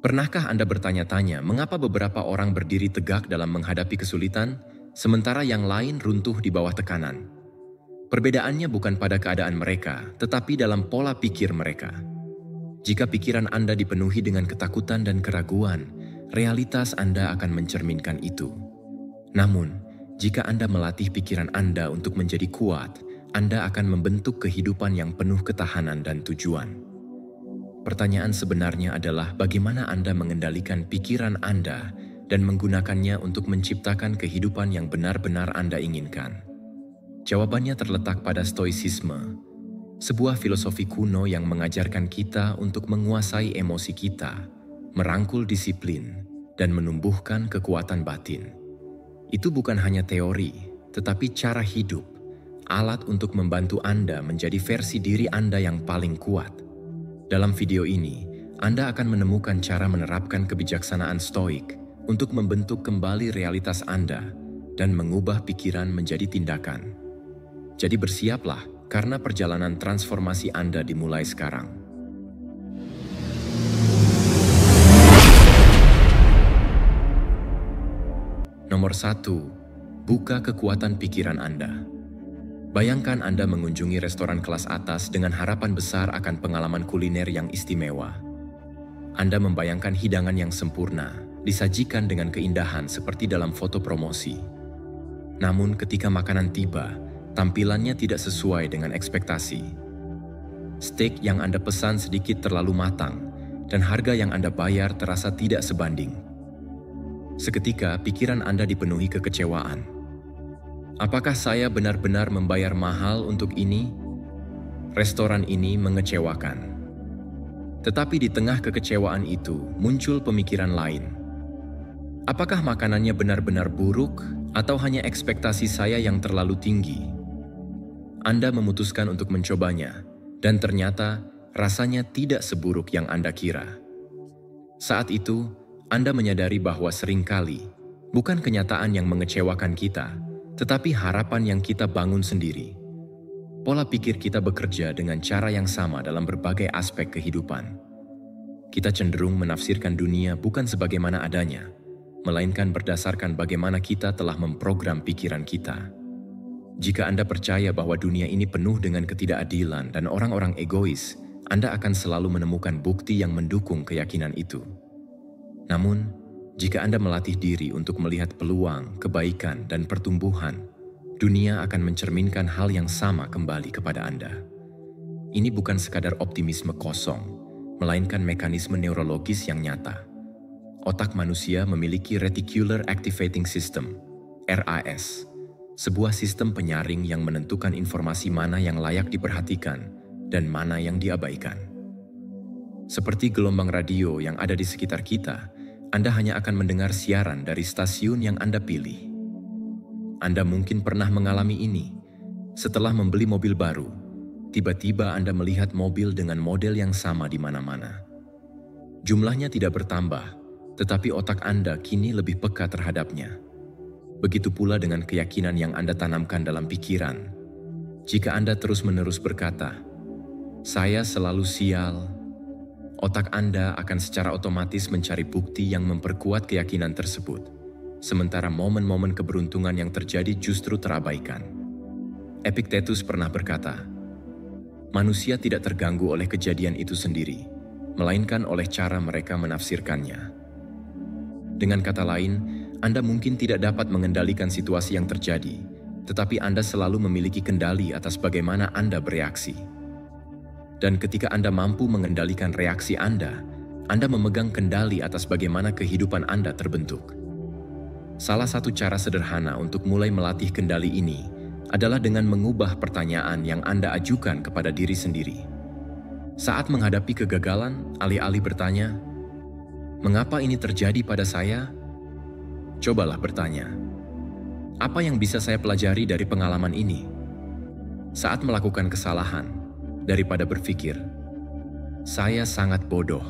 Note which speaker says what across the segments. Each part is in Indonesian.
Speaker 1: Pernahkah Anda bertanya-tanya mengapa beberapa orang berdiri tegak dalam menghadapi kesulitan, sementara yang lain runtuh di bawah tekanan? Perbedaannya bukan pada keadaan mereka, tetapi dalam pola pikir mereka. Jika pikiran Anda dipenuhi dengan ketakutan dan keraguan, realitas Anda akan mencerminkan itu. Namun, jika Anda melatih pikiran Anda untuk menjadi kuat, Anda akan membentuk kehidupan yang penuh ketahanan dan tujuan. Pertanyaan sebenarnya adalah bagaimana Anda mengendalikan pikiran Anda dan menggunakannya untuk menciptakan kehidupan yang benar-benar Anda inginkan. Jawabannya terletak pada stoicisme, sebuah filosofi kuno yang mengajarkan kita untuk menguasai emosi kita, merangkul disiplin, dan menumbuhkan kekuatan batin. Itu bukan hanya teori, tetapi cara hidup, alat untuk membantu Anda menjadi versi diri Anda yang paling kuat. Dalam video ini, Anda akan menemukan cara menerapkan kebijaksanaan stoik untuk membentuk kembali realitas Anda dan mengubah pikiran menjadi tindakan. Jadi bersiaplah, karena perjalanan transformasi Anda dimulai sekarang. Nomor 1. Buka kekuatan pikiran Anda. Bayangkan Anda mengunjungi restoran kelas atas dengan harapan besar akan pengalaman kuliner yang istimewa. Anda membayangkan hidangan yang sempurna, disajikan dengan keindahan seperti dalam foto promosi. Namun ketika makanan tiba, tampilannya tidak sesuai dengan ekspektasi. Steak yang Anda pesan sedikit terlalu matang, dan harga yang Anda bayar terasa tidak sebanding. Seketika pikiran Anda dipenuhi kekecewaan. Apakah saya benar-benar membayar mahal untuk ini? Restoran ini mengecewakan. Tetapi di tengah kekecewaan itu muncul pemikiran lain. Apakah makanannya benar-benar buruk atau hanya ekspektasi saya yang terlalu tinggi? Anda memutuskan untuk mencobanya, dan ternyata rasanya tidak seburuk yang Anda kira. Saat itu, Anda menyadari bahwa seringkali bukan kenyataan yang mengecewakan kita, tetapi harapan yang kita bangun sendiri. Pola pikir kita bekerja dengan cara yang sama dalam berbagai aspek kehidupan. Kita cenderung menafsirkan dunia bukan sebagaimana adanya, melainkan berdasarkan bagaimana kita telah memprogram pikiran kita. Jika Anda percaya bahwa dunia ini penuh dengan ketidakadilan dan orang-orang egois, Anda akan selalu menemukan bukti yang mendukung keyakinan itu. Namun, jika Anda melatih diri untuk melihat peluang, kebaikan, dan pertumbuhan, dunia akan mencerminkan hal yang sama kembali kepada Anda. Ini bukan sekadar optimisme kosong, melainkan mekanisme neurologis yang nyata. Otak manusia memiliki Reticular Activating System, RAS, sebuah sistem penyaring yang menentukan informasi mana yang layak diperhatikan dan mana yang diabaikan. Seperti gelombang radio yang ada di sekitar kita, Anda hanya akan mendengar siaran dari stasiun yang Anda pilih. Anda mungkin pernah mengalami ini. Setelah membeli mobil baru, tiba-tiba Anda melihat mobil dengan model yang sama di mana-mana. Jumlahnya tidak bertambah, tetapi otak Anda kini lebih peka terhadapnya. Begitu pula dengan keyakinan yang Anda tanamkan dalam pikiran. Jika Anda terus-menerus berkata, "Saya selalu sial," otak Anda akan secara otomatis mencari bukti yang memperkuat keyakinan tersebut, sementara momen-momen keberuntungan yang terjadi justru terabaikan. Epictetus pernah berkata, "Manusia tidak terganggu oleh kejadian itu sendiri, melainkan oleh cara mereka menafsirkannya." Dengan kata lain, Anda mungkin tidak dapat mengendalikan situasi yang terjadi, tetapi Anda selalu memiliki kendali atas bagaimana Anda bereaksi. Dan ketika Anda mampu mengendalikan reaksi Anda memegang kendali atas bagaimana kehidupan Anda terbentuk. Salah satu cara sederhana untuk mulai melatih kendali ini adalah dengan mengubah pertanyaan yang Anda ajukan kepada diri sendiri. Saat menghadapi kegagalan, alih-alih bertanya, "Mengapa ini terjadi pada saya?" Cobalah bertanya, "Apa yang bisa saya pelajari dari pengalaman ini?" Saat melakukan kesalahan, daripada berpikir, "Saya sangat bodoh,"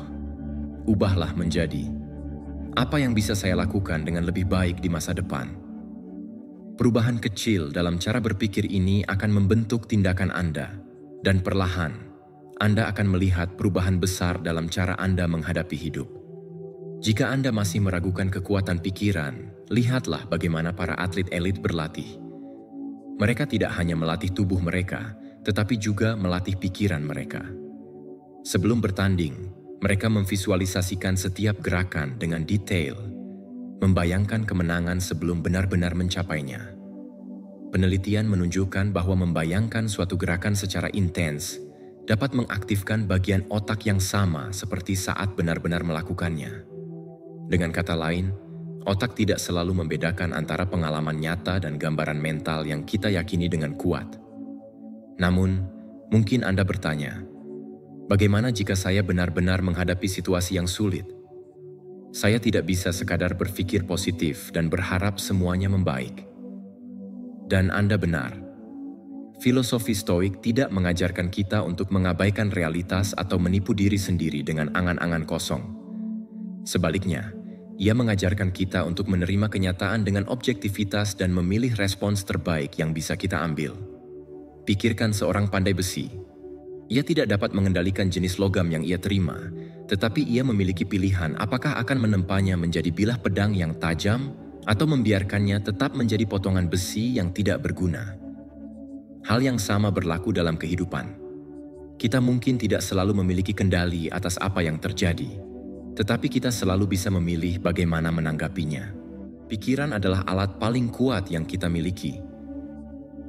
Speaker 1: ubahlah menjadi, "Apa yang bisa saya lakukan dengan lebih baik di masa depan?" Perubahan kecil dalam cara berpikir ini akan membentuk tindakan Anda, dan perlahan, Anda akan melihat perubahan besar dalam cara Anda menghadapi hidup. Jika Anda masih meragukan kekuatan pikiran, lihatlah bagaimana para atlet elit berlatih. Mereka tidak hanya melatih tubuh mereka, tetapi juga melatih pikiran mereka. Sebelum bertanding, mereka memvisualisasikan setiap gerakan dengan detail, membayangkan kemenangan sebelum benar-benar mencapainya. Penelitian menunjukkan bahwa membayangkan suatu gerakan secara intens dapat mengaktifkan bagian otak yang sama seperti saat benar-benar melakukannya. Dengan kata lain, otak tidak selalu membedakan antara pengalaman nyata dan gambaran mental yang kita yakini dengan kuat. Namun, mungkin Anda bertanya, bagaimana jika saya benar-benar menghadapi situasi yang sulit? Saya tidak bisa sekadar berpikir positif dan berharap semuanya membaik. Dan Anda benar. Filosofi Stoik tidak mengajarkan kita untuk mengabaikan realitas atau menipu diri sendiri dengan angan-angan kosong. Sebaliknya, ia mengajarkan kita untuk menerima kenyataan dengan objektivitas dan memilih respons terbaik yang bisa kita ambil. Pikirkan seorang pandai besi. Ia tidak dapat mengendalikan jenis logam yang ia terima, tetapi ia memiliki pilihan apakah akan menempanya menjadi bilah pedang yang tajam atau membiarkannya tetap menjadi potongan besi yang tidak berguna. Hal yang sama berlaku dalam kehidupan. Kita mungkin tidak selalu memiliki kendali atas apa yang terjadi, tetapi kita selalu bisa memilih bagaimana menanggapinya. Pikiran adalah alat paling kuat yang kita miliki.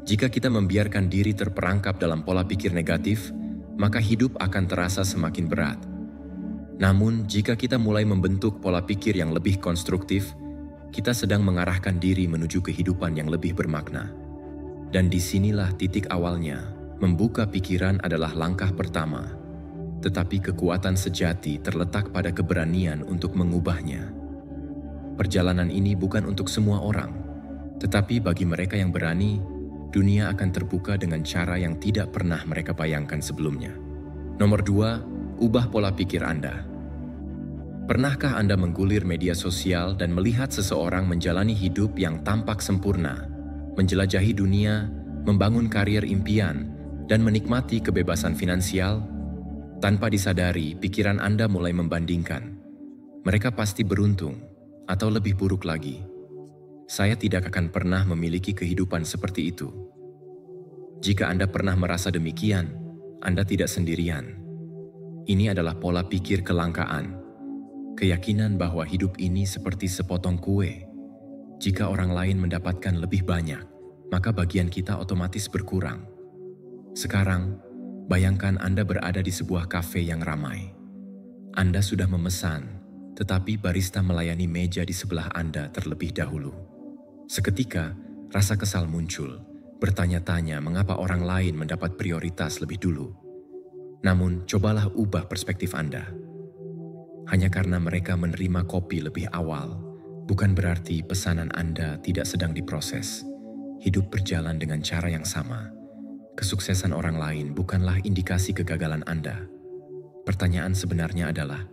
Speaker 1: Jika kita membiarkan diri terperangkap dalam pola pikir negatif, maka hidup akan terasa semakin berat. Namun, jika kita mulai membentuk pola pikir yang lebih konstruktif, kita sedang mengarahkan diri menuju kehidupan yang lebih bermakna. Dan disinilah titik awalnya, membuka pikiran adalah langkah pertama. Tetapi kekuatan sejati terletak pada keberanian untuk mengubahnya. Perjalanan ini bukan untuk semua orang, tetapi bagi mereka yang berani, dunia akan terbuka dengan cara yang tidak pernah mereka bayangkan sebelumnya. Nomor 2, ubah pola pikir Anda. Pernahkah Anda menggulir media sosial dan melihat seseorang menjalani hidup yang tampak sempurna, menjelajahi dunia, membangun karier impian, dan menikmati kebebasan finansial? Tanpa disadari, pikiran Anda mulai membandingkan. Mereka pasti beruntung, atau lebih buruk lagi. Saya tidak akan pernah memiliki kehidupan seperti itu. Jika Anda pernah merasa demikian, Anda tidak sendirian. Ini adalah pola pikir kelangkaan. Keyakinan bahwa hidup ini seperti sepotong kue. Jika orang lain mendapatkan lebih banyak, maka bagian kita otomatis berkurang. Sekarang, bayangkan Anda berada di sebuah kafe yang ramai. Anda sudah memesan, tetapi barista melayani meja di sebelah Anda terlebih dahulu. Seketika, rasa kesal muncul, bertanya-tanya mengapa orang lain mendapat prioritas lebih dulu. Namun, cobalah ubah perspektif Anda. Hanya karena mereka menerima kopi lebih awal, bukan berarti pesanan Anda tidak sedang diproses. Hidup berjalan dengan cara yang sama. Kesuksesan orang lain bukanlah indikasi kegagalan Anda. Pertanyaan sebenarnya adalah,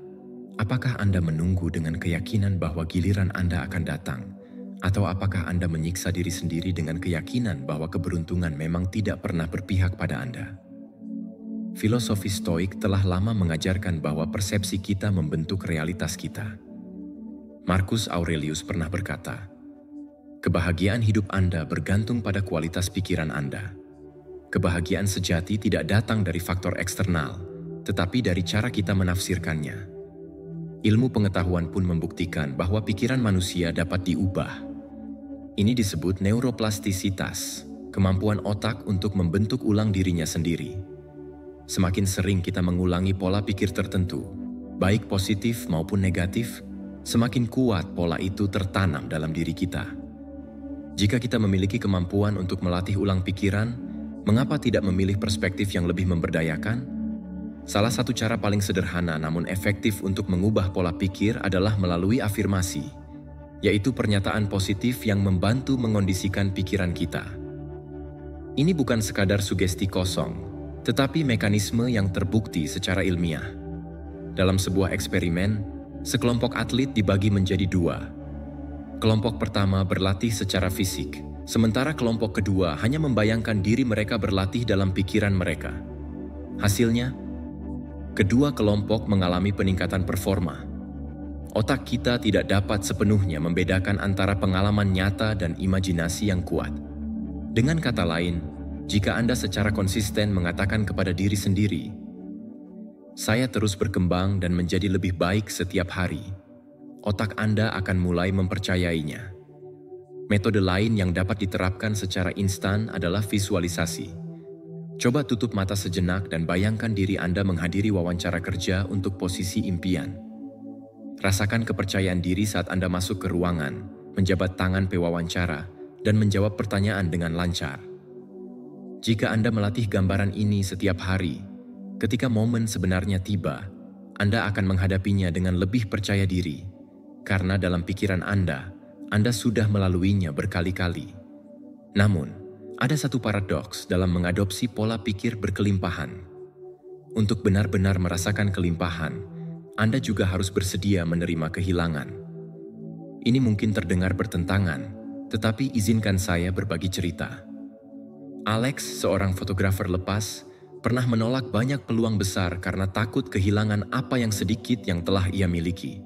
Speaker 1: apakah Anda menunggu dengan keyakinan bahwa giliran Anda akan datang? Atau apakah Anda menyiksa diri sendiri dengan keyakinan bahwa keberuntungan memang tidak pernah berpihak pada Anda? Filosofi Stoik telah lama mengajarkan bahwa persepsi kita membentuk realitas kita. Marcus Aurelius pernah berkata, kebahagiaan hidup Anda bergantung pada kualitas pikiran Anda. Kebahagiaan sejati tidak datang dari faktor eksternal, tetapi dari cara kita menafsirkannya. Ilmu pengetahuan pun membuktikan bahwa pikiran manusia dapat diubah. Ini disebut neuroplastisitas, kemampuan otak untuk membentuk ulang dirinya sendiri. Semakin sering kita mengulangi pola pikir tertentu, baik positif maupun negatif, semakin kuat pola itu tertanam dalam diri kita. Jika kita memiliki kemampuan untuk melatih ulang pikiran, mengapa tidak memilih perspektif yang lebih memberdayakan? Salah satu cara paling sederhana namun efektif untuk mengubah pola pikir adalah melalui afirmasi, yaitu pernyataan positif yang membantu mengondisikan pikiran kita. Ini bukan sekadar sugesti kosong, tetapi mekanisme yang terbukti secara ilmiah. Dalam sebuah eksperimen, sekelompok atlet dibagi menjadi 2. Kelompok pertama berlatih secara fisik, sementara kelompok kedua hanya membayangkan diri mereka berlatih dalam pikiran mereka. Hasilnya, kedua kelompok mengalami peningkatan performa. Otak kita tidak dapat sepenuhnya membedakan antara pengalaman nyata dan imajinasi yang kuat. Dengan kata lain, jika Anda secara konsisten mengatakan kepada diri sendiri, "Saya terus berkembang dan menjadi lebih baik setiap hari," otak Anda akan mulai mempercayainya. Metode lain yang dapat diterapkan secara instan adalah visualisasi. Coba tutup mata sejenak dan bayangkan diri Anda menghadiri wawancara kerja untuk posisi impian. Rasakan kepercayaan diri saat Anda masuk ke ruangan, menjabat tangan pewawancara, dan menjawab pertanyaan dengan lancar. Jika Anda melatih gambaran ini setiap hari, ketika momen sebenarnya tiba, Anda akan menghadapinya dengan lebih percaya diri, karena dalam pikiran Anda sudah melaluinya berkali-kali. Namun, ada satu paradoks dalam mengadopsi pola pikir berkelimpahan. Untuk benar-benar merasakan kelimpahan, Anda juga harus bersedia menerima kehilangan. Ini mungkin terdengar bertentangan, tetapi izinkan saya berbagi cerita. Alex, seorang fotografer lepas, pernah menolak banyak peluang besar karena takut kehilangan apa yang sedikit yang telah ia miliki.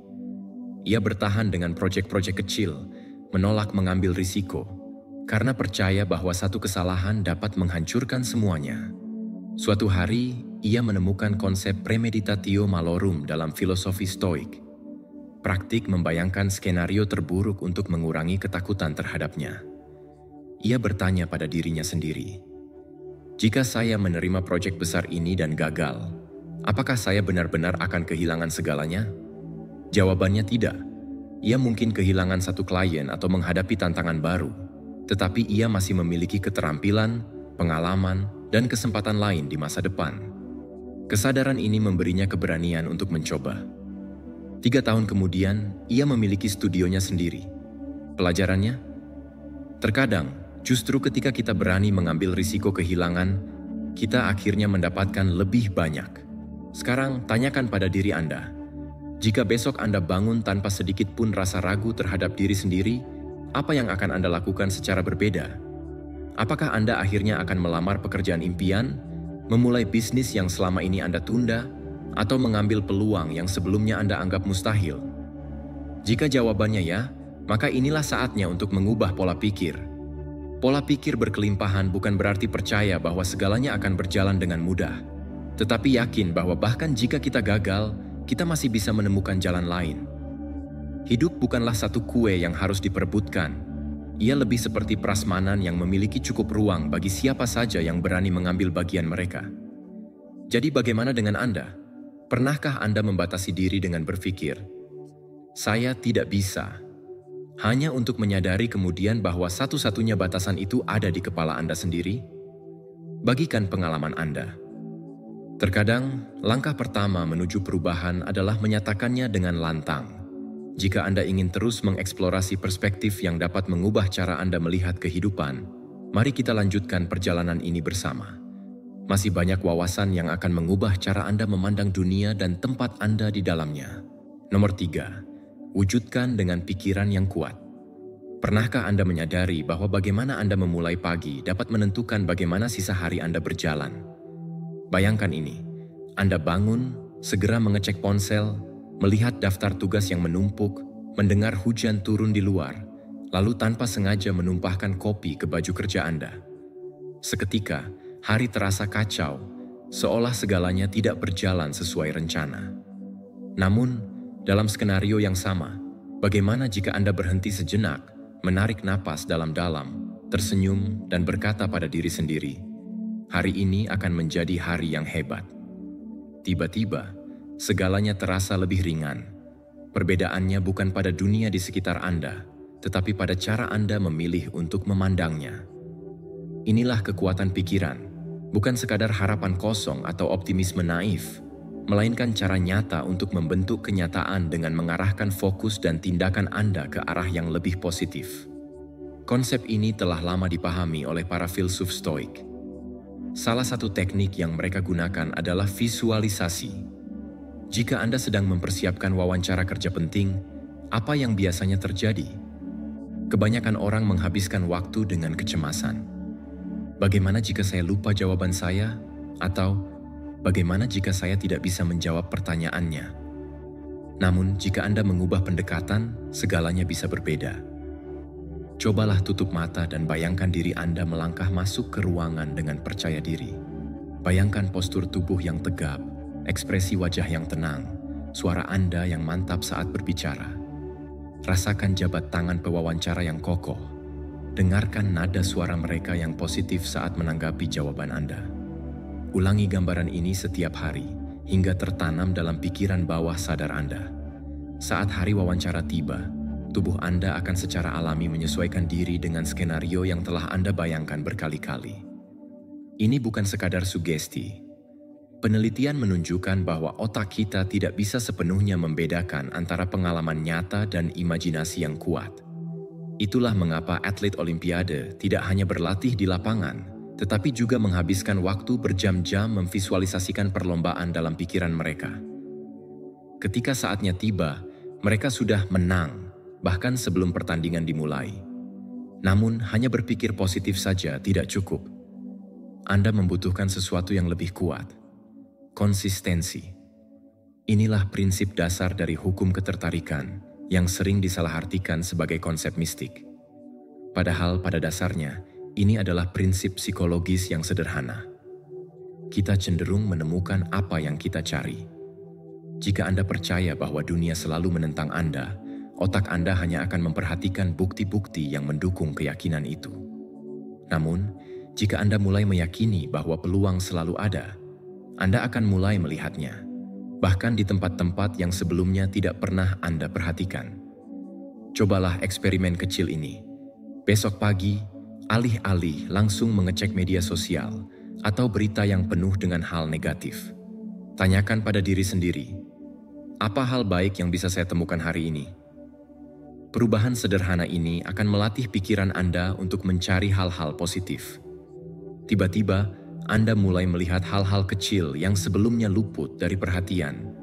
Speaker 1: Ia bertahan dengan proyek-proyek kecil, menolak mengambil risiko, karena percaya bahwa satu kesalahan dapat menghancurkan semuanya. Suatu hari, ia menemukan konsep premeditatio malorum dalam filosofi Stoik. Praktik membayangkan skenario terburuk untuk mengurangi ketakutan terhadapnya. Ia bertanya pada dirinya sendiri, "Jika saya menerima proyek besar ini dan gagal, apakah saya benar-benar akan kehilangan segalanya?" Jawabannya tidak. Ia mungkin kehilangan satu klien atau menghadapi tantangan baru, tetapi ia masih memiliki keterampilan, pengalaman, dan kesempatan lain di masa depan. Kesadaran ini memberinya keberanian untuk mencoba. 3 tahun kemudian, ia memiliki studionya sendiri. Pelajarannya? Terkadang, justru ketika kita berani mengambil risiko kehilangan, kita akhirnya mendapatkan lebih banyak. Sekarang, tanyakan pada diri Anda. Jika besok Anda bangun tanpa sedikit pun rasa ragu terhadap diri sendiri, apa yang akan Anda lakukan secara berbeda? Apakah Anda akhirnya akan melamar pekerjaan impian, memulai bisnis yang selama ini Anda tunda, atau mengambil peluang yang sebelumnya Anda anggap mustahil? Jika jawabannya ya, maka inilah saatnya untuk mengubah pola pikir. Pola pikir berkelimpahan bukan berarti percaya bahwa segalanya akan berjalan dengan mudah, tetapi yakin bahwa bahkan jika kita gagal, kita masih bisa menemukan jalan lain. Hidup bukanlah satu kue yang harus diperebutkan. Ia lebih seperti prasmanan yang memiliki cukup ruang bagi siapa saja yang berani mengambil bagian mereka. Jadi bagaimana dengan Anda? Pernahkah Anda membatasi diri dengan berpikir, "Saya tidak bisa," hanya untuk menyadari kemudian bahwa satu-satunya batasan itu ada di kepala Anda sendiri? Bagikan pengalaman Anda. Terkadang, langkah pertama menuju perubahan adalah menyatakannya dengan lantang. Jika Anda ingin terus mengeksplorasi perspektif yang dapat mengubah cara Anda melihat kehidupan, mari kita lanjutkan perjalanan ini bersama. Masih banyak wawasan yang akan mengubah cara Anda memandang dunia dan tempat Anda di dalamnya. Nomor 3, wujudkan dengan pikiran yang kuat. Pernahkah Anda menyadari bahwa bagaimana Anda memulai pagi dapat menentukan bagaimana sisa hari Anda berjalan? Bayangkan ini, Anda bangun, segera mengecek ponsel, melihat daftar tugas yang menumpuk, mendengar hujan turun di luar, lalu tanpa sengaja menumpahkan kopi ke baju kerja Anda. Seketika, hari terasa kacau, seolah segalanya tidak berjalan sesuai rencana. Namun, dalam skenario yang sama, bagaimana jika Anda berhenti sejenak, menarik napas dalam-dalam, tersenyum, dan berkata pada diri sendiri, "Hari ini akan menjadi hari yang hebat." Tiba-tiba, segalanya terasa lebih ringan. Perbedaannya bukan pada dunia di sekitar Anda, tetapi pada cara Anda memilih untuk memandangnya. Inilah kekuatan pikiran, bukan sekadar harapan kosong atau optimisme naif, melainkan cara nyata untuk membentuk kenyataan dengan mengarahkan fokus dan tindakan Anda ke arah yang lebih positif. Konsep ini telah lama dipahami oleh para filsuf Stoik. Salah satu teknik yang mereka gunakan adalah visualisasi. Jika Anda sedang mempersiapkan wawancara kerja penting, apa yang biasanya terjadi? Kebanyakan orang menghabiskan waktu dengan kecemasan. Bagaimana jika saya lupa jawaban saya? Atau bagaimana jika saya tidak bisa menjawab pertanyaannya? Namun, jika Anda mengubah pendekatan, segalanya bisa berbeda. Cobalah tutup mata dan bayangkan diri Anda melangkah masuk ke ruangan dengan percaya diri. Bayangkan postur tubuh yang tegap, ekspresi wajah yang tenang, suara Anda yang mantap saat berbicara. Rasakan jabat tangan pewawancara yang kokoh. Dengarkan nada suara mereka yang positif saat menanggapi jawaban Anda. Ulangi gambaran ini setiap hari, hingga tertanam dalam pikiran bawah sadar Anda. Saat hari wawancara tiba, tubuh Anda akan secara alami menyesuaikan diri dengan skenario yang telah Anda bayangkan berkali-kali. Ini bukan sekadar sugesti. Penelitian menunjukkan bahwa otak kita tidak bisa sepenuhnya membedakan antara pengalaman nyata dan imajinasi yang kuat. Itulah mengapa atlet Olimpiade tidak hanya berlatih di lapangan, tetapi juga menghabiskan waktu berjam-jam memvisualisasikan perlombaan dalam pikiran mereka. Ketika saatnya tiba, mereka sudah menang, bahkan sebelum pertandingan dimulai. Namun, hanya berpikir positif saja tidak cukup. Anda membutuhkan sesuatu yang lebih kuat. Konsistensi. Inilah prinsip dasar dari hukum ketertarikan yang sering disalahartikan sebagai konsep mistik. Padahal pada dasarnya, ini adalah prinsip psikologis yang sederhana. Kita cenderung menemukan apa yang kita cari. Jika Anda percaya bahwa dunia selalu menentang Anda, otak Anda hanya akan memperhatikan bukti-bukti yang mendukung keyakinan itu. Namun, jika Anda mulai meyakini bahwa peluang selalu ada, Anda akan mulai melihatnya, bahkan di tempat-tempat yang sebelumnya tidak pernah Anda perhatikan. Cobalah eksperimen kecil ini. Besok pagi, alih-alih langsung mengecek media sosial atau berita yang penuh dengan hal negatif, tanyakan pada diri sendiri, apa hal baik yang bisa saya temukan hari ini? Perubahan sederhana ini akan melatih pikiran Anda untuk mencari hal-hal positif. Tiba-tiba, Anda mulai melihat hal-hal kecil yang sebelumnya luput dari perhatian.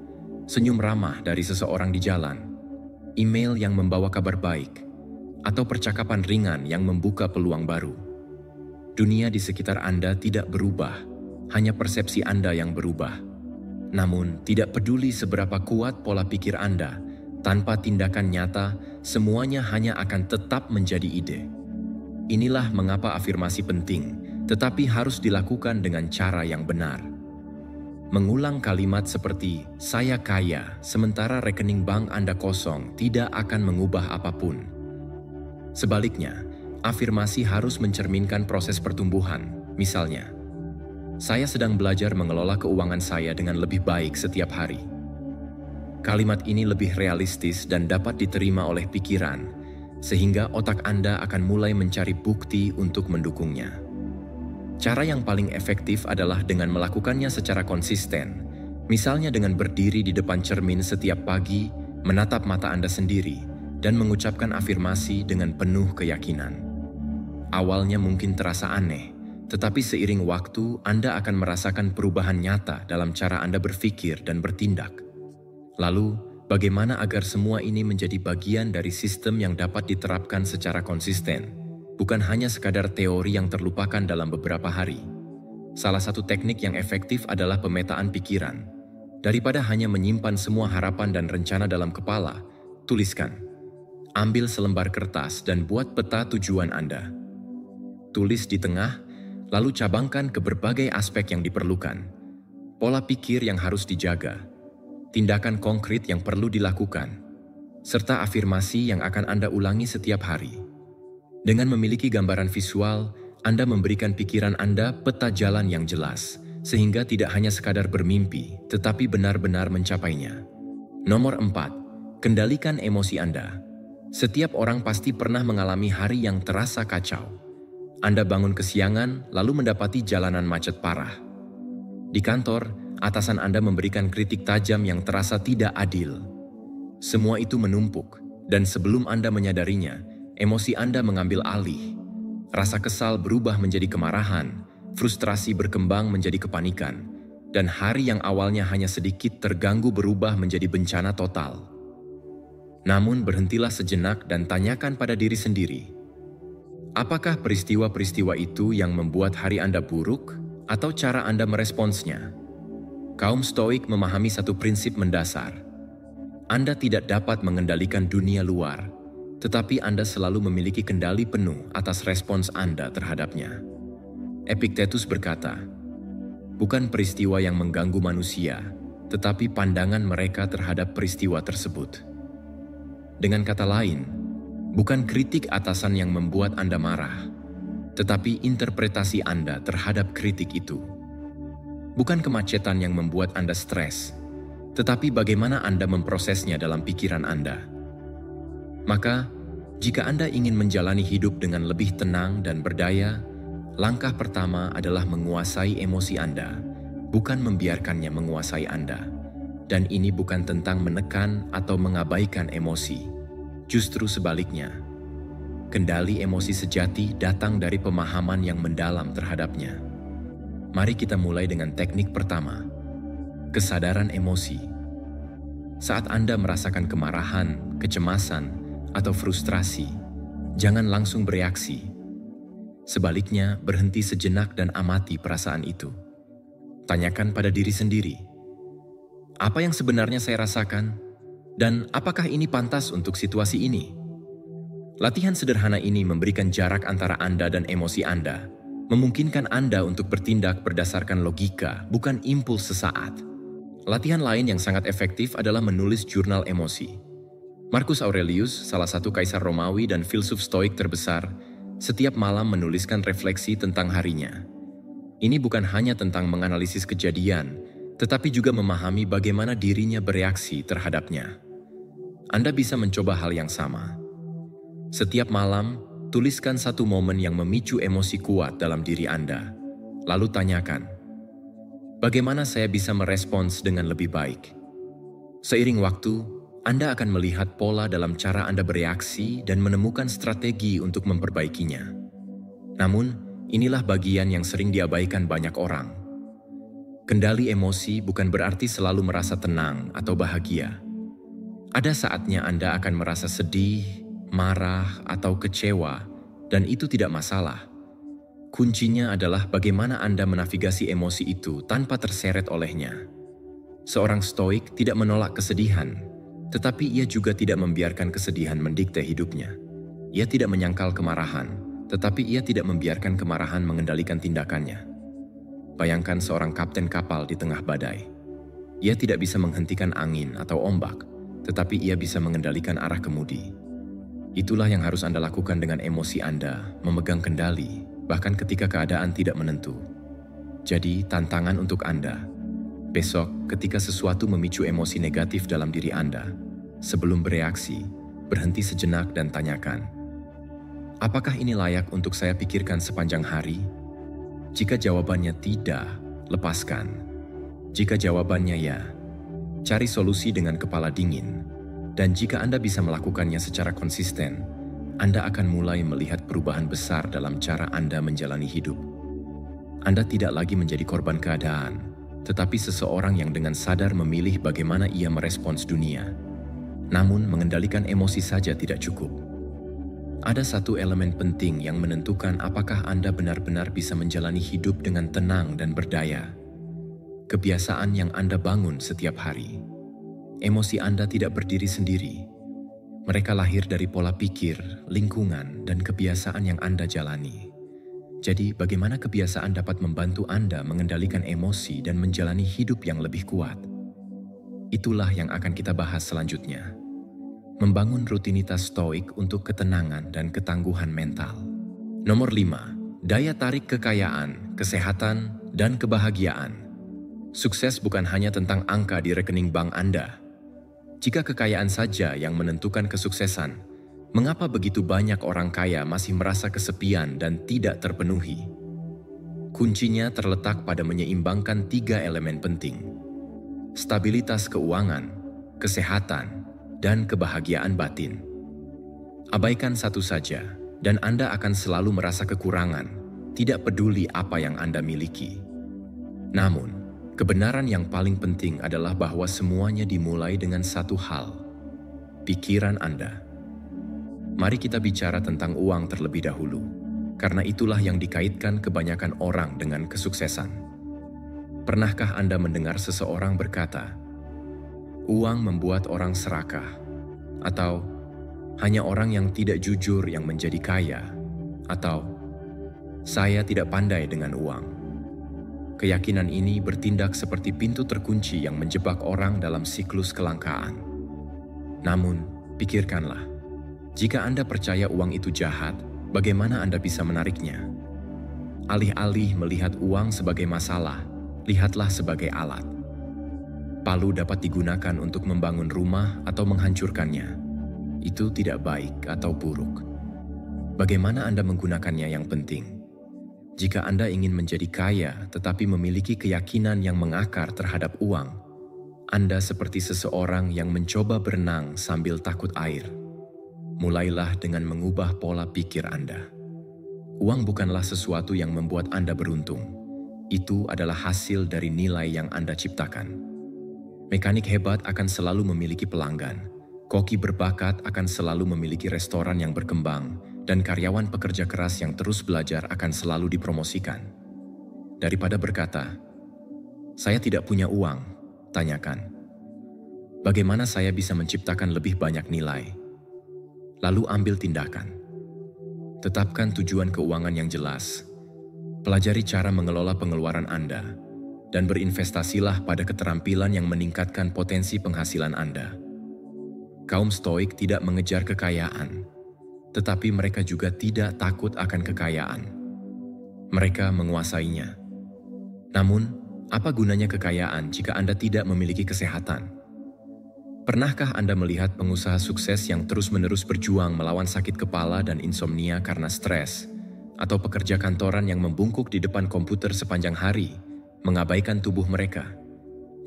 Speaker 1: Senyum ramah dari seseorang di jalan, email yang membawa kabar baik, atau percakapan ringan yang membuka peluang baru. Dunia di sekitar Anda tidak berubah, hanya persepsi Anda yang berubah. Namun, tidak peduli seberapa kuat pola pikir Anda, tanpa tindakan nyata, semuanya hanya akan tetap menjadi ide. Inilah mengapa afirmasi penting, tetapi harus dilakukan dengan cara yang benar. Mengulang kalimat seperti, "Saya kaya," sementara rekening bank Anda kosong tidak akan mengubah apapun. Sebaliknya, afirmasi harus mencerminkan proses pertumbuhan. Misalnya, "Saya sedang belajar mengelola keuangan saya dengan lebih baik setiap hari." Kalimat ini lebih realistis dan dapat diterima oleh pikiran, sehingga otak Anda akan mulai mencari bukti untuk mendukungnya. Cara yang paling efektif adalah dengan melakukannya secara konsisten, misalnya dengan berdiri di depan cermin setiap pagi, menatap mata Anda sendiri, dan mengucapkan afirmasi dengan penuh keyakinan. Awalnya mungkin terasa aneh, tetapi seiring waktu Anda akan merasakan perubahan nyata dalam cara Anda berpikir dan bertindak. Lalu, bagaimana agar semua ini menjadi bagian dari sistem yang dapat diterapkan secara konsisten? Bukan hanya sekadar teori yang terlupakan dalam beberapa hari. Salah satu teknik yang efektif adalah pemetaan pikiran. Daripada hanya menyimpan semua harapan dan rencana dalam kepala, tuliskan. Ambil selembar kertas dan buat peta tujuan Anda. Tulis di tengah, lalu cabangkan ke berbagai aspek yang diperlukan. Pola pikir yang harus dijaga, tindakan konkret yang perlu dilakukan, serta afirmasi yang akan Anda ulangi setiap hari. Dengan memiliki gambaran visual, Anda memberikan pikiran Anda peta jalan yang jelas, sehingga tidak hanya sekadar bermimpi, tetapi benar-benar mencapainya. Nomor 4, kendalikan emosi Anda. Setiap orang pasti pernah mengalami hari yang terasa kacau. Anda bangun kesiangan, lalu mendapati jalanan macet parah. Di kantor, atasan Anda memberikan kritik tajam yang terasa tidak adil. Semua itu menumpuk, dan sebelum Anda menyadarinya, emosi Anda mengambil alih. Rasa kesal berubah menjadi kemarahan, frustrasi berkembang menjadi kepanikan, dan hari yang awalnya hanya sedikit terganggu berubah menjadi bencana total. Namun berhentilah sejenak dan tanyakan pada diri sendiri, apakah peristiwa-peristiwa itu yang membuat hari Anda buruk atau cara Anda meresponsnya? Kaum Stoik memahami satu prinsip mendasar. Anda tidak dapat mengendalikan dunia luar, tetapi Anda selalu memiliki kendali penuh atas respons Anda terhadapnya. Epictetus berkata, bukan peristiwa yang mengganggu manusia, tetapi pandangan mereka terhadap peristiwa tersebut. Dengan kata lain, bukan kritik atasan yang membuat Anda marah, tetapi interpretasi Anda terhadap kritik itu. Bukan kemacetan yang membuat Anda stres, tetapi bagaimana Anda memprosesnya dalam pikiran Anda. Maka, jika Anda ingin menjalani hidup dengan lebih tenang dan berdaya, langkah pertama adalah menguasai emosi Anda, bukan membiarkannya menguasai Anda. Dan ini bukan tentang menekan atau mengabaikan emosi. Justru sebaliknya, kendali emosi sejati datang dari pemahaman yang mendalam terhadapnya. Mari kita mulai dengan teknik pertama, kesadaran emosi. Saat Anda merasakan kemarahan, kecemasan, atau frustrasi, jangan langsung bereaksi. Sebaliknya, berhenti sejenak dan amati perasaan itu. Tanyakan pada diri sendiri, apa yang sebenarnya saya rasakan? Dan apakah ini pantas untuk situasi ini? Latihan sederhana ini memberikan jarak antara Anda dan emosi Anda, memungkinkan Anda untuk bertindak berdasarkan logika, bukan impuls sesaat. Latihan lain yang sangat efektif adalah menulis jurnal emosi. Marcus Aurelius, salah satu kaisar Romawi dan filsuf Stoik terbesar, setiap malam menuliskan refleksi tentang harinya. Ini bukan hanya tentang menganalisis kejadian, tetapi juga memahami bagaimana dirinya bereaksi terhadapnya. Anda bisa mencoba hal yang sama. Setiap malam, tuliskan satu momen yang memicu emosi kuat dalam diri Anda. Lalu tanyakan, bagaimana saya bisa merespons dengan lebih baik? Seiring waktu, Anda akan melihat pola dalam cara Anda bereaksi dan menemukan strategi untuk memperbaikinya. Namun, inilah bagian yang sering diabaikan banyak orang. Kendali emosi bukan berarti selalu merasa tenang atau bahagia. Ada saatnya Anda akan merasa sedih, marah, atau kecewa, dan itu tidak masalah. Kuncinya adalah bagaimana Anda menavigasi emosi itu tanpa terseret olehnya. Seorang Stoik tidak menolak kesedihan, tetapi ia juga tidak membiarkan kesedihan mendikte hidupnya. Ia tidak menyangkal kemarahan, tetapi ia tidak membiarkan kemarahan mengendalikan tindakannya. Bayangkan seorang kapten kapal di tengah badai. Ia tidak bisa menghentikan angin atau ombak, tetapi ia bisa mengendalikan arah kemudi. Itulah yang harus Anda lakukan dengan emosi Anda, memegang kendali, bahkan ketika keadaan tidak menentu. Jadi, tantangan untuk Anda. Besok, ketika sesuatu memicu emosi negatif dalam diri Anda, sebelum bereaksi, berhenti sejenak dan tanyakan, apakah ini layak untuk saya pikirkan sepanjang hari? Jika jawabannya tidak, lepaskan. Jika jawabannya ya, cari solusi dengan kepala dingin. Dan jika Anda bisa melakukannya secara konsisten, Anda akan mulai melihat perubahan besar dalam cara Anda menjalani hidup. Anda tidak lagi menjadi korban keadaan, tetapi seseorang yang dengan sadar memilih bagaimana ia merespons dunia. Namun, mengendalikan emosi saja tidak cukup. Ada satu elemen penting yang menentukan apakah Anda benar-benar bisa menjalani hidup dengan tenang dan berdaya. Kebiasaan yang Anda bangun setiap hari. Emosi Anda tidak berdiri sendiri. Mereka lahir dari pola pikir, lingkungan, dan kebiasaan yang Anda jalani. Jadi, bagaimana kebiasaan dapat membantu Anda mengendalikan emosi dan menjalani hidup yang lebih kuat? Itulah yang akan kita bahas selanjutnya. Membangun rutinitas stoik untuk ketenangan dan ketangguhan mental. Nomor 5. Daya tarik kekayaan, kesehatan, dan kebahagiaan. Sukses bukan hanya tentang angka di rekening bank Anda. Jika kekayaan saja yang menentukan kesuksesan, mengapa begitu banyak orang kaya masih merasa kesepian dan tidak terpenuhi? Kuncinya terletak pada menyeimbangkan 3 elemen penting: stabilitas keuangan, kesehatan, dan kebahagiaan batin. Abaikan satu saja, dan Anda akan selalu merasa kekurangan, tidak peduli apa yang Anda miliki. Namun, kebenaran yang paling penting adalah bahwa semuanya dimulai dengan satu hal: pikiran Anda. Mari kita bicara tentang uang terlebih dahulu, karena itulah yang dikaitkan kebanyakan orang dengan kesuksesan. Pernahkah Anda mendengar seseorang berkata, Uang membuat orang serakah, atau hanya orang yang tidak jujur yang menjadi kaya, atau saya tidak pandai dengan uang. Keyakinan ini bertindak seperti pintu terkunci yang menjebak orang dalam siklus kelangkaan. Namun, pikirkanlah, jika Anda percaya uang itu jahat, bagaimana Anda bisa menariknya? Alih-alih melihat uang sebagai masalah, lihatlah sebagai alat. Palu dapat digunakan untuk membangun rumah atau menghancurkannya. Itu tidak baik atau buruk. Bagaimana Anda menggunakannya yang penting. Jika Anda ingin menjadi kaya tetapi memiliki keyakinan yang mengakar terhadap uang, Anda seperti seseorang yang mencoba berenang sambil takut air. Mulailah dengan mengubah pola pikir Anda. Uang bukanlah sesuatu yang membuat Anda beruntung. Itu adalah hasil dari nilai yang Anda ciptakan. Mekanik hebat akan selalu memiliki pelanggan. Koki berbakat akan selalu memiliki restoran yang berkembang, dan karyawan pekerja keras yang terus belajar akan selalu dipromosikan. Daripada berkata, "Saya tidak punya uang," tanyakan, "Bagaimana saya bisa menciptakan lebih banyak nilai?" Lalu ambil tindakan. Tetapkan tujuan keuangan yang jelas. Pelajari cara mengelola pengeluaran Anda, dan berinvestasilah pada keterampilan yang meningkatkan potensi penghasilan Anda. Kaum Stoik tidak mengejar kekayaan, tetapi mereka juga tidak takut akan kekayaan. Mereka menguasainya. Namun, apa gunanya kekayaan jika Anda tidak memiliki kesehatan? Pernahkah Anda melihat pengusaha sukses yang terus-menerus berjuang melawan sakit kepala dan insomnia karena stres, atau pekerja kantoran yang membungkuk di depan komputer sepanjang hari, mengabaikan tubuh mereka?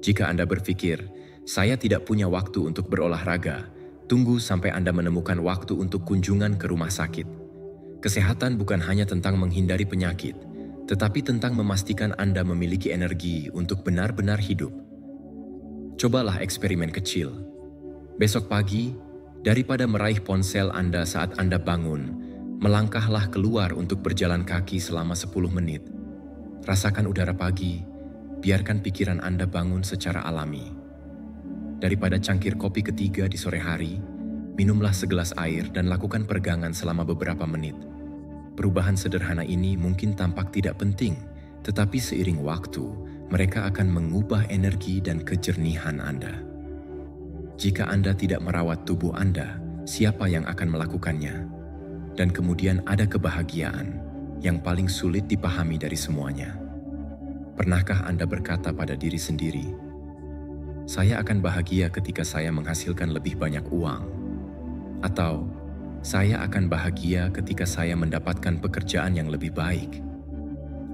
Speaker 1: Jika Anda berpikir, "Saya tidak punya waktu untuk berolahraga," tunggu sampai Anda menemukan waktu untuk kunjungan ke rumah sakit. Kesehatan bukan hanya tentang menghindari penyakit, tetapi tentang memastikan Anda memiliki energi untuk benar-benar hidup. Cobalah eksperimen kecil. Besok pagi, daripada meraih ponsel Anda saat Anda bangun, melangkahlah keluar untuk berjalan kaki selama 10 menit. Rasakan udara pagi, biarkan pikiran Anda bangun secara alami. Daripada cangkir kopi ketiga di sore hari, minumlah segelas air dan lakukan peregangan selama beberapa menit. Perubahan sederhana ini mungkin tampak tidak penting, tetapi seiring waktu, mereka akan mengubah energi dan kejernihan Anda. Jika Anda tidak merawat tubuh Anda, siapa yang akan melakukannya? Dan kemudian ada kebahagiaan yang paling sulit dipahami dari semuanya. Pernahkah Anda berkata pada diri sendiri, "Saya akan bahagia ketika saya menghasilkan lebih banyak uang," atau "Saya akan bahagia ketika saya mendapatkan pekerjaan yang lebih baik,"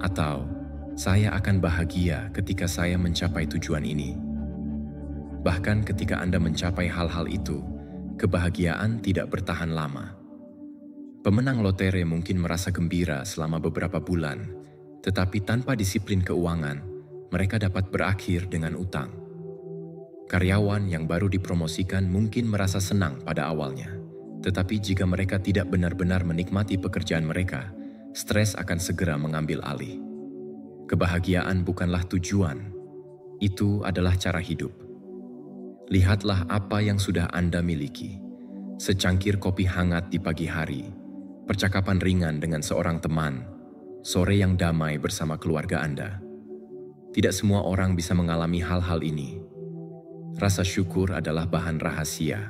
Speaker 1: atau "Saya akan bahagia ketika saya mencapai tujuan ini"? Bahkan ketika Anda mencapai hal-hal itu, kebahagiaan tidak bertahan lama. Pemenang lotre mungkin merasa gembira selama beberapa bulan, tetapi tanpa disiplin keuangan, mereka dapat berakhir dengan utang. Karyawan yang baru dipromosikan mungkin merasa senang pada awalnya, tetapi jika mereka tidak benar-benar menikmati pekerjaan mereka, stres akan segera mengambil alih. Kebahagiaan bukanlah tujuan, itu adalah cara hidup. Lihatlah apa yang sudah Anda miliki. Secangkir kopi hangat di pagi hari, percakapan ringan dengan seorang teman, sore yang damai bersama keluarga Anda. Tidak semua orang bisa mengalami hal-hal ini. Rasa syukur adalah bahan rahasia.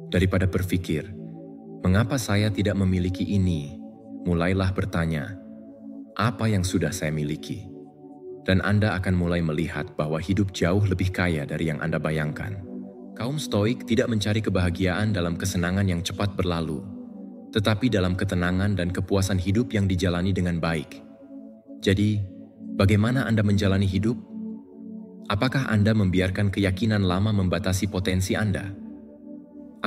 Speaker 1: Daripada berpikir, "Mengapa saya tidak memiliki ini?" mulailah bertanya, "Apa yang sudah saya miliki?" Dan Anda akan mulai melihat bahwa hidup jauh lebih kaya dari yang Anda bayangkan. Kaum Stoik tidak mencari kebahagiaan dalam kesenangan yang cepat berlalu, tetapi dalam ketenangan dan kepuasan hidup yang dijalani dengan baik. Jadi, bagaimana Anda menjalani hidup? Apakah Anda membiarkan keyakinan lama membatasi potensi Anda?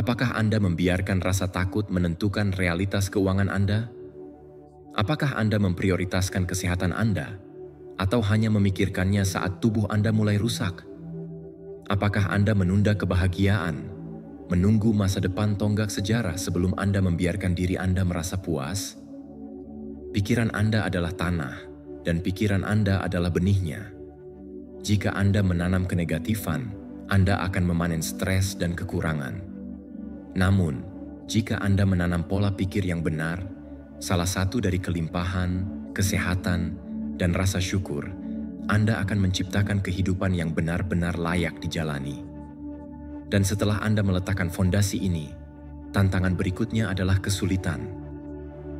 Speaker 1: Apakah Anda membiarkan rasa takut menentukan realitas keuangan Anda? Apakah Anda memprioritaskan kesehatan Anda, atau hanya memikirkannya saat tubuh Anda mulai rusak? Apakah Anda menunda kebahagiaan, menunggu masa depan tonggak sejarah sebelum Anda membiarkan diri Anda merasa puas? Pikiran Anda adalah tanah, dan pikiran Anda adalah benihnya. Jika Anda menanam kenegatifan, Anda akan memanen stres dan kekurangan. Namun, jika Anda menanam pola pikir yang benar, salah satu dari kelimpahan, kesehatan, dan rasa syukur, Anda akan menciptakan kehidupan yang benar-benar layak dijalani. Dan setelah Anda meletakkan fondasi ini, tantangan berikutnya adalah kesulitan.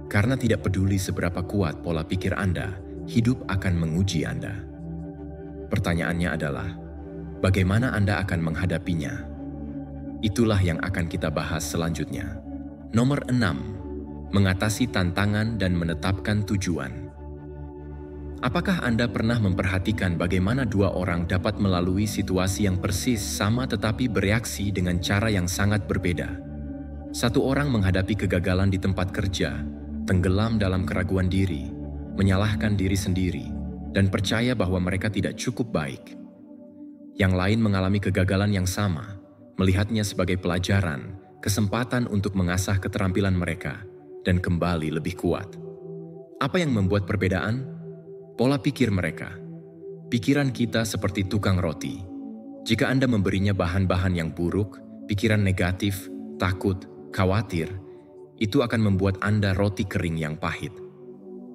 Speaker 1: Karena tidak peduli seberapa kuat pola pikir Anda, hidup akan menguji Anda. Pertanyaannya adalah, bagaimana Anda akan menghadapinya? Itulah yang akan kita bahas selanjutnya. Nomor 6. Mengatasi tantangan dan menetapkan tujuan. Apakah Anda pernah memperhatikan bagaimana dua orang dapat melalui situasi yang persis sama tetapi bereaksi dengan cara yang sangat berbeda? Satu orang menghadapi kegagalan di tempat kerja, tenggelam dalam keraguan diri, menyalahkan diri sendiri, dan percaya bahwa mereka tidak cukup baik. Yang lain mengalami kegagalan yang sama, melihatnya sebagai pelajaran, kesempatan untuk mengasah keterampilan mereka, dan kembali lebih kuat. Apa yang membuat perbedaan? Pola pikir mereka. Pikiran kita seperti tukang roti. Jika Anda memberinya bahan-bahan yang buruk, pikiran negatif, takut, khawatir, itu akan membuat Anda roti kering yang pahit.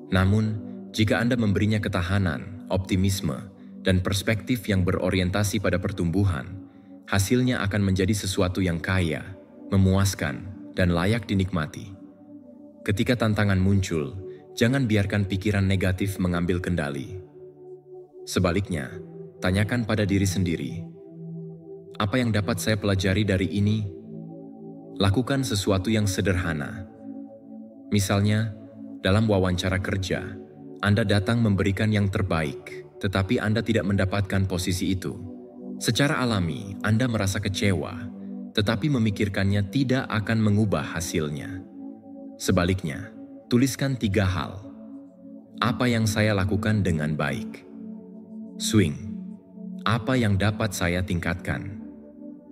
Speaker 1: Namun, jika Anda memberinya ketahanan, optimisme, dan perspektif yang berorientasi pada pertumbuhan, hasilnya akan menjadi sesuatu yang kaya, memuaskan, dan layak dinikmati. Ketika tantangan muncul, jangan biarkan pikiran negatif mengambil kendali. Sebaliknya, tanyakan pada diri sendiri, apa yang dapat saya pelajari dari ini? Lakukan sesuatu yang sederhana. Misalnya, dalam wawancara kerja, Anda datang memberikan yang terbaik, tetapi Anda tidak mendapatkan posisi itu. Secara alami, Anda merasa kecewa, tetapi memikirkannya tidak akan mengubah hasilnya. Sebaliknya, tuliskan 3 hal. Apa yang saya lakukan dengan baik? Swing. Apa yang dapat saya tingkatkan?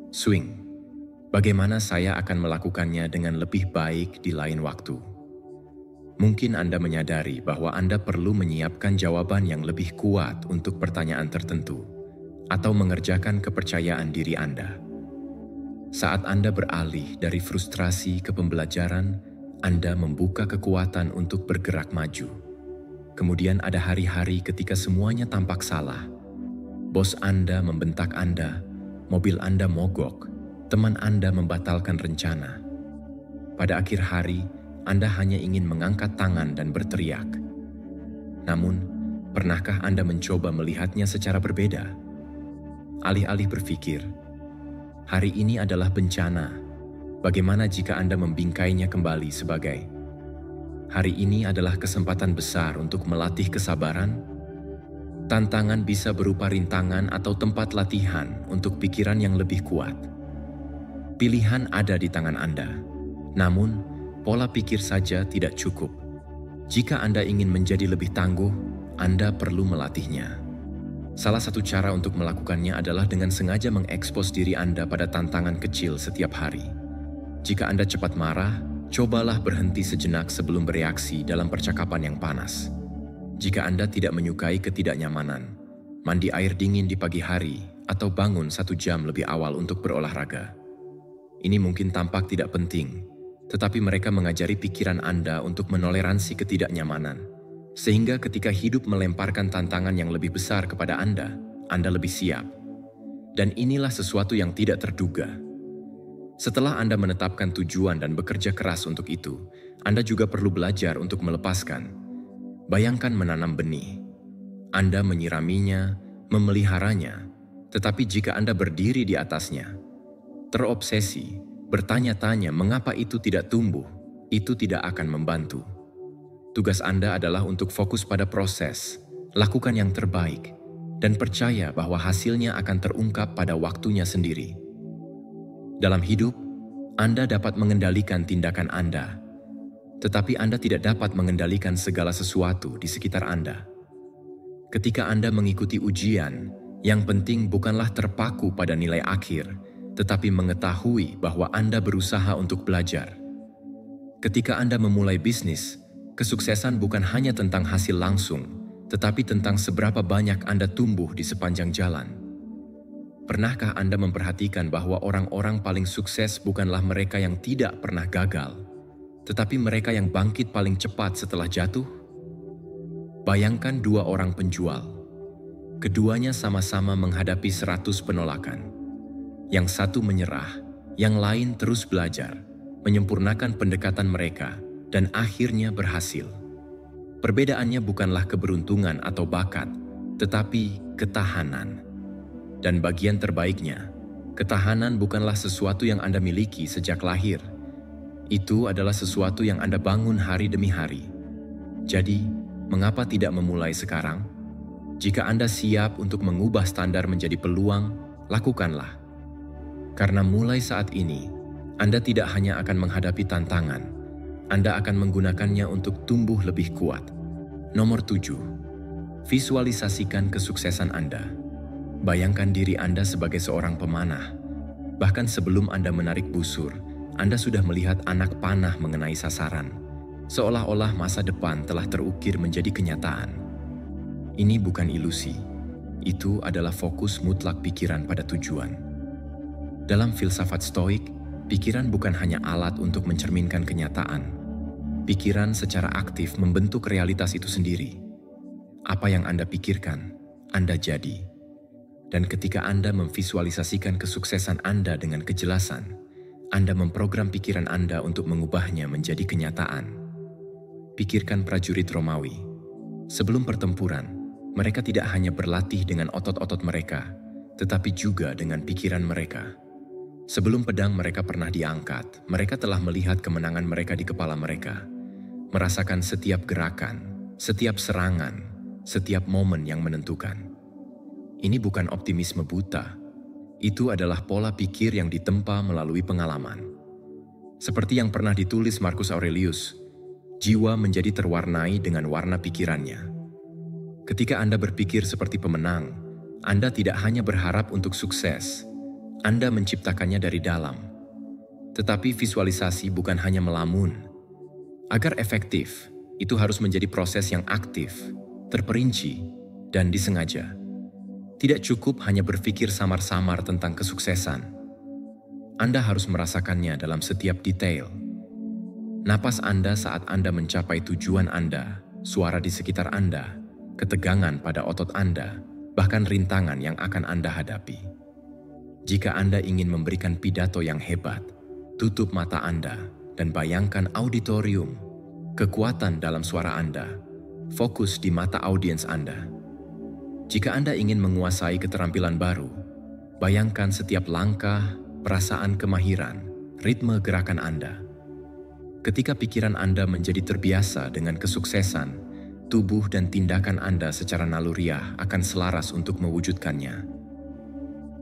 Speaker 1: Swing. Bagaimana saya akan melakukannya dengan lebih baik di lain waktu? Mungkin Anda menyadari bahwa Anda perlu menyiapkan jawaban yang lebih kuat untuk pertanyaan tertentu, atau mengerjakan kepercayaan diri Anda. Saat Anda beralih dari frustrasi ke pembelajaran, Anda membuka kekuatan untuk bergerak maju. Kemudian ada hari-hari ketika semuanya tampak salah. Bos Anda membentak Anda, mobil Anda mogok, teman Anda membatalkan rencana. Pada akhir hari, Anda hanya ingin mengangkat tangan dan berteriak. Namun, pernahkah Anda mencoba melihatnya secara berbeda? Alih-alih berpikir, hari ini adalah bencana. Bagaimana jika Anda membingkainya kembali sebagai, hari ini adalah kesempatan besar untuk melatih kesabaran? Tantangan bisa berupa rintangan atau tempat latihan untuk pikiran yang lebih kuat. Pilihan ada di tangan Anda. Namun, pola pikir saja tidak cukup. Jika Anda ingin menjadi lebih tangguh, Anda perlu melatihnya. Salah satu cara untuk melakukannya adalah dengan sengaja mengekspos diri Anda pada tantangan kecil setiap hari. Jika Anda cepat marah, cobalah berhenti sejenak sebelum bereaksi dalam percakapan yang panas. Jika Anda tidak menyukai ketidaknyamanan, mandi air dingin di pagi hari atau bangun 1 jam lebih awal untuk berolahraga. Ini mungkin tampak tidak penting, tetapi mereka mengajari pikiran Anda untuk menoleransi ketidaknyamanan, sehingga ketika hidup melemparkan tantangan yang lebih besar kepada Anda lebih siap. Dan inilah sesuatu yang tidak terduga. Setelah Anda menetapkan tujuan dan bekerja keras untuk itu, Anda juga perlu belajar untuk melepaskan. Bayangkan menanam benih. Anda menyiraminya, memeliharanya, tetapi jika Anda berdiri di atasnya, terobsesi, bertanya-tanya mengapa itu tidak tumbuh, itu tidak akan membantu. Tugas Anda adalah untuk fokus pada proses, lakukan yang terbaik, dan percaya bahwa hasilnya akan terungkap pada waktunya sendiri. Dalam hidup, Anda dapat mengendalikan tindakan Anda, tetapi Anda tidak dapat mengendalikan segala sesuatu di sekitar Anda. Ketika Anda mengikuti ujian, yang penting bukanlah terpaku pada nilai akhir, tetapi mengetahui bahwa Anda berusaha untuk belajar. Ketika Anda memulai bisnis, kesuksesan bukan hanya tentang hasil langsung, tetapi tentang seberapa banyak Anda tumbuh di sepanjang jalan. Pernahkah Anda memperhatikan bahwa orang-orang paling sukses bukanlah mereka yang tidak pernah gagal, tetapi mereka yang bangkit paling cepat setelah jatuh? Bayangkan dua orang penjual. Keduanya sama-sama menghadapi 100 penolakan. Yang satu menyerah, yang lain terus belajar, menyempurnakan pendekatan mereka, dan akhirnya berhasil. Perbedaannya bukanlah keberuntungan atau bakat, tetapi ketahanan. Dan bagian terbaiknya, ketahanan bukanlah sesuatu yang Anda miliki sejak lahir. Itu adalah sesuatu yang Anda bangun hari demi hari. Jadi, mengapa tidak memulai sekarang? Jika Anda siap untuk mengubah standar menjadi peluang, lakukanlah. Karena mulai saat ini, Anda tidak hanya akan menghadapi tantangan, Anda akan menggunakannya untuk tumbuh lebih kuat. Nomor 7. Visualisasikan kesuksesan Anda. Bayangkan diri Anda sebagai seorang pemanah. Bahkan sebelum Anda menarik busur, Anda sudah melihat anak panah mengenai sasaran. Seolah-olah masa depan telah terukir menjadi kenyataan. Ini bukan ilusi. Itu adalah fokus mutlak pikiran pada tujuan. Dalam filsafat Stoik, pikiran bukan hanya alat untuk mencerminkan kenyataan. Pikiran secara aktif membentuk realitas itu sendiri. Apa yang Anda pikirkan, Anda jadi. Dan ketika Anda memvisualisasikan kesuksesan Anda dengan kejelasan, Anda memprogram pikiran Anda untuk mengubahnya menjadi kenyataan. Pikirkan prajurit Romawi. Sebelum pertempuran, mereka tidak hanya berlatih dengan otot-otot mereka, tetapi juga dengan pikiran mereka. Sebelum pedang mereka pernah diangkat, mereka telah melihat kemenangan mereka di kepala mereka, merasakan setiap gerakan, setiap serangan, setiap momen yang menentukan. Ini bukan optimisme buta. Itu adalah pola pikir yang ditempa melalui pengalaman. Seperti yang pernah ditulis Marcus Aurelius, jiwa menjadi terwarnai dengan warna pikirannya. Ketika Anda berpikir seperti pemenang, Anda tidak hanya berharap untuk sukses, Anda menciptakannya dari dalam. Tetapi visualisasi bukan hanya melamun. Agar efektif, itu harus menjadi proses yang aktif, terperinci, dan disengaja. Tidak cukup hanya berpikir samar-samar tentang kesuksesan. Anda harus merasakannya dalam setiap detail. Napas Anda saat Anda mencapai tujuan Anda, suara di sekitar Anda, ketegangan pada otot Anda, bahkan rintangan yang akan Anda hadapi. Jika Anda ingin memberikan pidato yang hebat, tutup mata Anda dan bayangkan auditorium, kekuatan dalam suara Anda, fokus di mata audiens Anda. Jika Anda ingin menguasai keterampilan baru, bayangkan setiap langkah, perasaan kemahiran, ritme gerakan Anda. Ketika pikiran Anda menjadi terbiasa dengan kesuksesan, tubuh dan tindakan Anda secara naluriah akan selaras untuk mewujudkannya.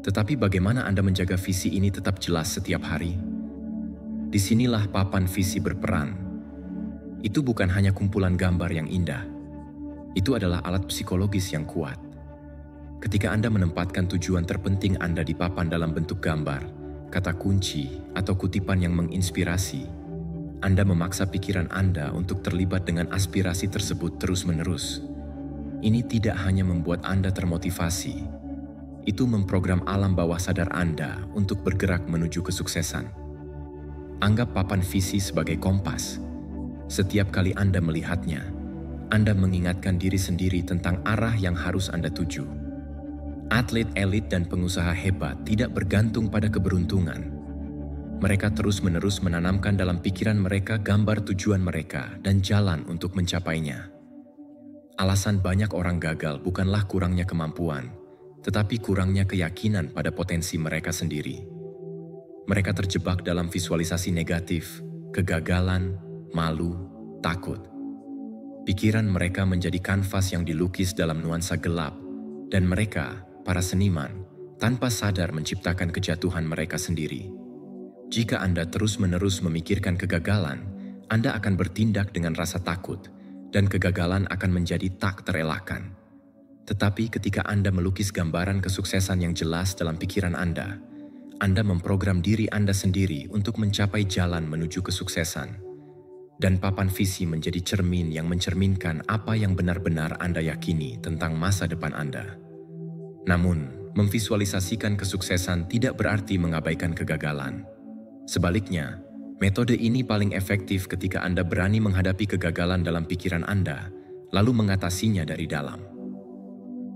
Speaker 1: Tetapi bagaimana Anda menjaga visi ini tetap jelas setiap hari? Disinilah papan visi berperan. Itu bukan hanya kumpulan gambar yang indah. Itu adalah alat psikologis yang kuat. Ketika Anda menempatkan tujuan terpenting Anda di papan dalam bentuk gambar, kata kunci, atau kutipan yang menginspirasi, Anda memaksa pikiran Anda untuk terlibat dengan aspirasi tersebut terus-menerus. Ini tidak hanya membuat Anda termotivasi, itu memprogram alam bawah sadar Anda untuk bergerak menuju kesuksesan. Anggap papan visi sebagai kompas. Setiap kali Anda melihatnya, Anda mengingatkan diri sendiri tentang arah yang harus Anda tuju. Atlet elit dan pengusaha hebat tidak bergantung pada keberuntungan. Mereka terus-menerus menanamkan dalam pikiran mereka gambar tujuan mereka dan jalan untuk mencapainya. Alasan banyak orang gagal bukanlah kurangnya kemampuan, tetapi kurangnya keyakinan pada potensi mereka sendiri. Mereka terjebak dalam visualisasi negatif, kegagalan, malu, takut. Pikiran mereka menjadi kanvas yang dilukis dalam nuansa gelap, dan mereka, para seniman, tanpa sadar menciptakan kejatuhan mereka sendiri. Jika Anda terus-menerus memikirkan kegagalan, Anda akan bertindak dengan rasa takut, dan kegagalan akan menjadi tak terelakkan. Tetapi ketika Anda melukis gambaran kesuksesan yang jelas dalam pikiran Anda memprogram diri Anda sendiri untuk mencapai jalan menuju kesuksesan. Dan papan visi menjadi cermin yang mencerminkan apa yang benar-benar Anda yakini tentang masa depan Anda. Namun, Memvisualisasikan kesuksesan tidak berarti mengabaikan kegagalan. Sebaliknya, metode ini paling efektif ketika Anda berani menghadapi kegagalan dalam pikiran Anda, lalu mengatasinya dari dalam.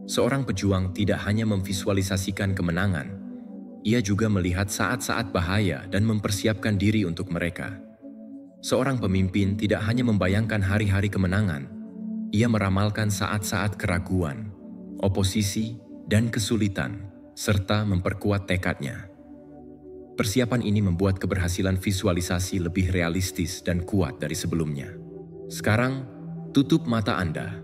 Speaker 1: Seorang pejuang tidak hanya memvisualisasikan kemenangan, ia juga melihat saat-saat bahaya dan mempersiapkan diri untuk mereka. Seorang pemimpin tidak hanya membayangkan hari-hari kemenangan, ia meramalkan saat-saat keraguan, oposisi, dan kesulitan, serta memperkuat tekadnya. Persiapan ini membuat keberhasilan visualisasi lebih realistis dan kuat dari sebelumnya. Sekarang, tutup mata Anda.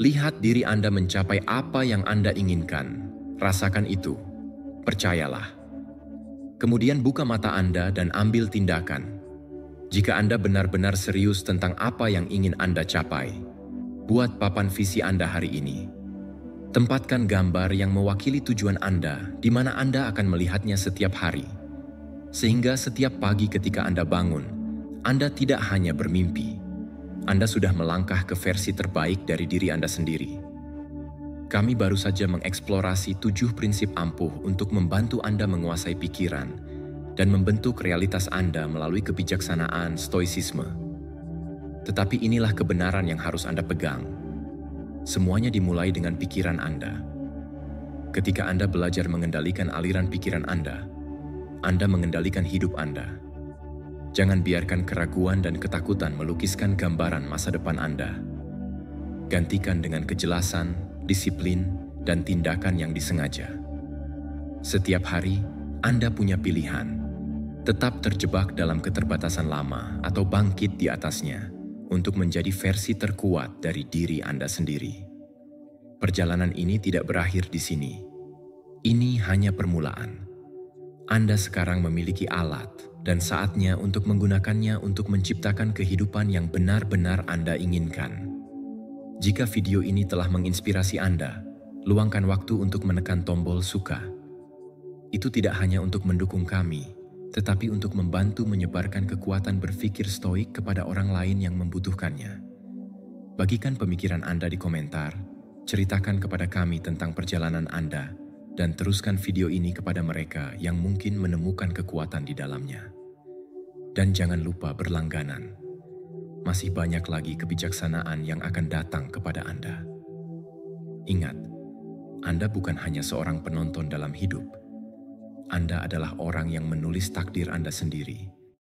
Speaker 1: Lihat diri Anda mencapai apa yang Anda inginkan. Rasakan itu. Percayalah. Kemudian buka mata Anda dan ambil tindakan. Jika Anda benar-benar serius tentang apa yang ingin Anda capai, buat papan visi Anda hari ini. Tempatkan gambar yang mewakili tujuan Anda di mana Anda akan melihatnya setiap hari. Sehingga setiap pagi ketika Anda bangun, Anda tidak hanya bermimpi. Anda sudah melangkah ke versi terbaik dari diri Anda sendiri. Kami baru saja mengeksplorasi 7 prinsip ampuh untuk membantu Anda menguasai pikiran dan membentuk realitas Anda melalui kebijaksanaan stoicisme. Tetapi inilah kebenaran yang harus Anda pegang. Semuanya dimulai dengan pikiran Anda. Ketika Anda belajar mengendalikan aliran pikiran Anda mengendalikan hidup Anda. Jangan biarkan keraguan dan ketakutan melukiskan gambaran masa depan Anda. Gantikan dengan kejelasan, disiplin, dan tindakan yang disengaja. Setiap hari, Anda punya pilihan. Tetap terjebak dalam keterbatasan lama atau bangkit di atasnya untuk menjadi versi terkuat dari diri Anda sendiri. Perjalanan ini tidak berakhir di sini. Ini hanya permulaan. Anda sekarang memiliki alat dan saatnya untuk menggunakannya untuk menciptakan kehidupan yang benar-benar Anda inginkan. Jika video ini telah menginspirasi Anda, luangkan waktu untuk menekan tombol suka. Itu tidak hanya untuk mendukung kami, tetapi untuk membantu menyebarkan kekuatan berpikir stoik kepada orang lain yang membutuhkannya. Bagikan pemikiran Anda di komentar, ceritakan kepada kami tentang perjalanan Anda, dan teruskan video ini kepada mereka yang mungkin menemukan kekuatan di dalamnya. Dan jangan lupa berlangganan. Masih banyak lagi kebijaksanaan yang akan datang kepada Anda. Ingat, Anda bukan hanya seorang penonton dalam hidup. Anda adalah orang yang menulis takdir Anda sendiri.